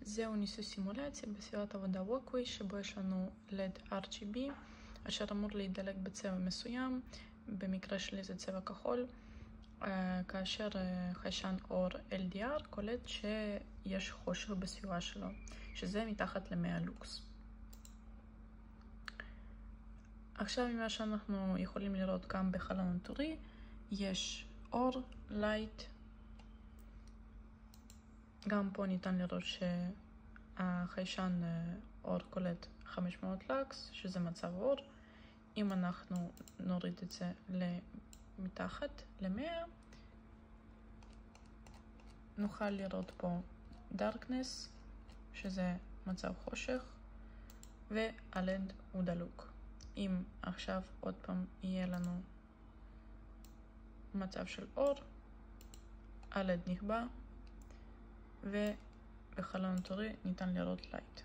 זהו ניסוי סימולציה בסביבת עבודה Walkway, שבו יש לנו LED RGB, אשר אמור להידלק בצבע מסוים, במקרה שלי זה צבע כחול, כאשר חיישן אור LDR קולט שיש חושך בסביבה שלו, שזה מתחת ל100 לוקס. עכשיו ממה שאנחנו יכולים לראות גם בחלון הטורי, יש אור, לייט, גם פה ניתן לראות שהחיישן אור קולט 500 לוקס, שזה מצב אור. אם אנחנו נוריד את זה מתחת ל100, נוכל לראות פה darkness, שזה מצב חושך, והלד הוא דלוק. אם עכשיו עוד פעם יהיה לנו מצב של אור, הלד נכבה, ובחלון הטורי ניתן לראות לייט.